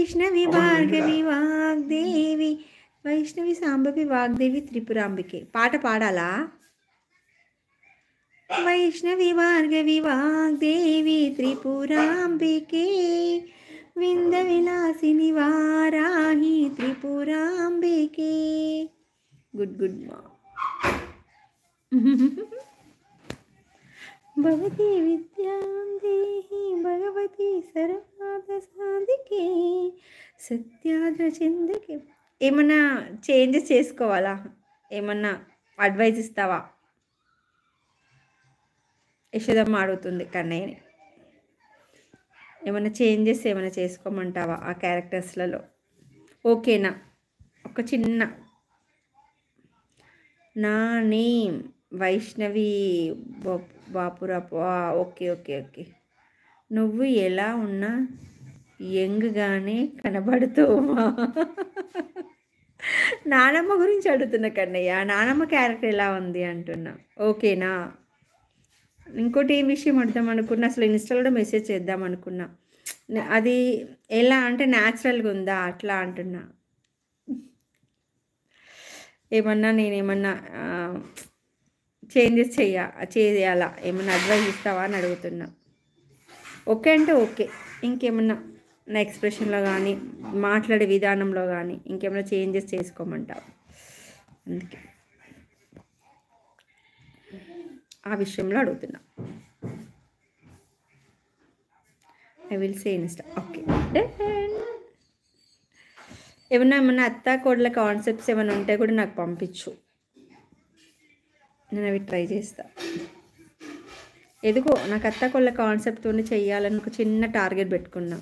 వైష్ణవి భార్గవి వాగ్దేవి వైష్ణవి సాంబవి వాగ్దేవి త్రిపురాంబికే. పాట పాడాలా? Vaishnavi Bhargavi Vagdevi త్రిపురాంబికే వింద విలాసిని Varahi త్రిపురాంబికే. Good good మా. భవతి విద్యాం దేహి భగవతి సర్వాద సాధికే సత్యాద్ర చంద్రకే. ఏమన్నా చేంజెస్ చేసుకోవాలా? ఏమన్నా అడ్వైజ్ ఇస్తావా? యశోదమ్మ అడుగుతుంది కన్నయ్యని. ఏమైనా చేంజెస్ ఏమైనా చేసుకోమంటావా ఆ క్యారెక్టర్స్లలో? ఓకేనా? ఒక చిన్న నా name Vaishnavi Bapurapu. Okay okay okay. నువ్వు ఎలా ఉన్నా యంగ్గానే కనబడుతావా? నానమ్మ గురించి అడుగుతున్నా కన్నయ్య. నానమ్మ క్యారెక్టర్ ఎలా ఉంది అంటున్నా. ఓకేనా? ఇంకోటి ఏం విషయం అడుగుదాం అనుకున్నా, అసలు ఇన్స్టాలో కూడా మెసేజ్ చేద్దాం అనుకున్నా. అది ఎలా అంటే న్యాచురల్గా ఉందా అట్లా అంటున్నా. ఏమన్నా నేనేమన్నా చేంజెస్ చేయాలా? ఏమన్నా అడ్వైస్ ఇస్తావా అని అడుగుతున్నా. ఓకే అంటే ఓకే. ఇంకేమన్నా నా ఎక్స్ప్రెషన్లో కానీ మాట్లాడే విధానంలో కానీ ఇంకేమైనా చేంజెస్ చేసుకోమంటావు? అందుకే ఆ విషయంలో అడుగుతున్నా. I will say Insta. Okay. ఏమన్నా అత్తా కోడల కాన్సెప్ట్స్ ఏమైనా ఉంటే కూడా నాకు పంపించు. నేను అవి ట్రై చేస్తా. ఎదుగో నాకు అత్తా కోడల కాన్సెప్ట్తో చెయ్యాలని ఒక చిన్న టార్గెట్ పెట్టుకున్నా.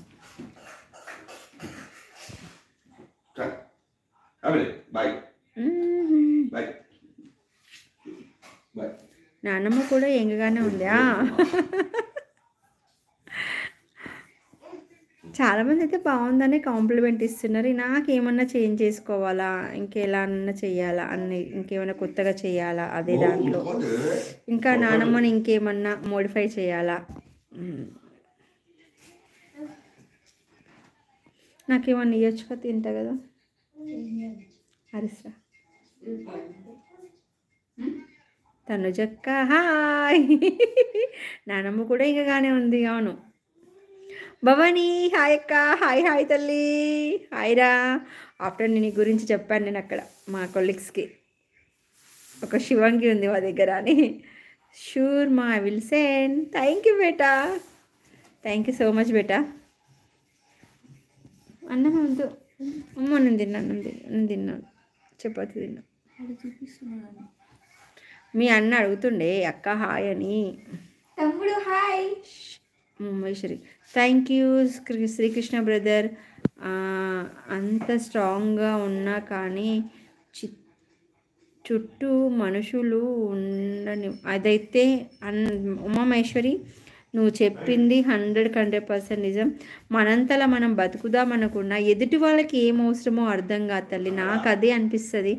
నాన్నమ్మ కూడా యంగ్గానే ఉంది. చాలామంది అయితే బాగుందని కాంప్లిమెంట్ ఇస్తున్నారు. నాకేమన్నా చేంజ్ చేసుకోవాలా, ఇంకెలానన్నా చెయ్యాలా అన్ని, ఇంకేమైనా కొత్తగా చేయాలా అదే దాంట్లో, ఇంకా నానమ్మని ఇంకేమన్నా మోడిఫై చేయాలా? నాకేమన్నా ఇవ్వచ్చుగా, తింటా కదా. హరిస్రా తనుజక్క హాయ్. నానమ్మ కూడా ఇంకగానే ఉంది. అవును. భవానీ హాయ్ అక్క. హాయ్ హాయ్ తల్లి. హాయ్రా. ఆఫ్టర్ నీ గురించి చెప్పాను నేను అక్కడ మా కొలీగ్స్కి. ఒక శివంగి ఉంది మా దగ్గర అని. షూర్ మా I will send. Thank you బేటా. థ్యాంక్ యూ సో మచ్ బేటా. అన్నం వద్దు అమ్మ. నేను తిన్నాను చపాతి తిన్నా. మీ అన్న అడుగుతుండే అక్క హాయ్ అని. తమ్ముడు hi. Maheshwari thank you. Srikrishna brother. అంత స్ట్రాంగ్గా ఉన్నా కానీ చుట్టూ మనుషులు ఉండని. అదైతే ఉమామహేశ్వరి నువ్వు చెప్పింది 100% నిజం. మనంతలా మనం బతుకుదామనుకున్నా ఎదుటి వాళ్ళకి ఏం అవసరమో అర్థం కాదు తల్లి. నాకు అదే అనిపిస్తుంది.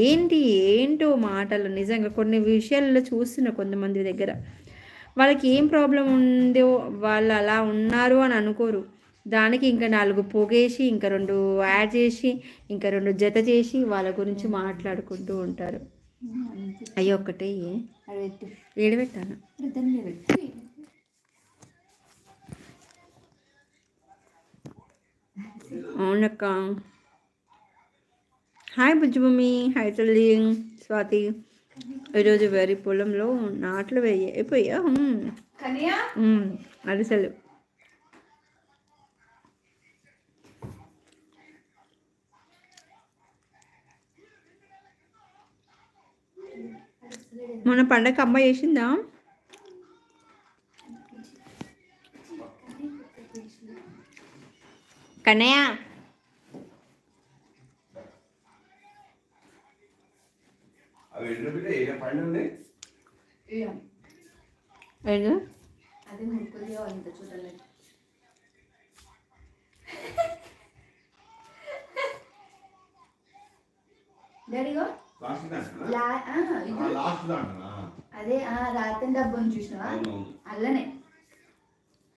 ఏంటో మాటలు. నిజంగా కొన్ని విషయాల్లో చూస్తున్నా కొంతమంది దగ్గర వాళ్ళకి ఏం ప్రాబ్లం ఉందో వాళ్ళు అలా ఉన్నారు అని అనుకోరు. దానికి ఇంకా 4 పొగేసి, ఇంకా 2 యాడ్ చేసి, ఇంకా 2 జత చేసి వాళ్ళ గురించి మాట్లాడుకుంటూ ఉంటారు. అయ్యో ఒక్కటే ఏడబెట్టాను. అవునక్క. హాయ్ బుజ్జుమమ్మీ. హాయ్ తల్లి. స్వాతి ఈరోజు వేరే పొలంలో నాట్లు అయిపోయా అరిసెలు. మన పండగ అమ్మ చేసిందా? కన్నయ్య అదే రాత్రి డబ్బుని చూసినావా? అల్లనే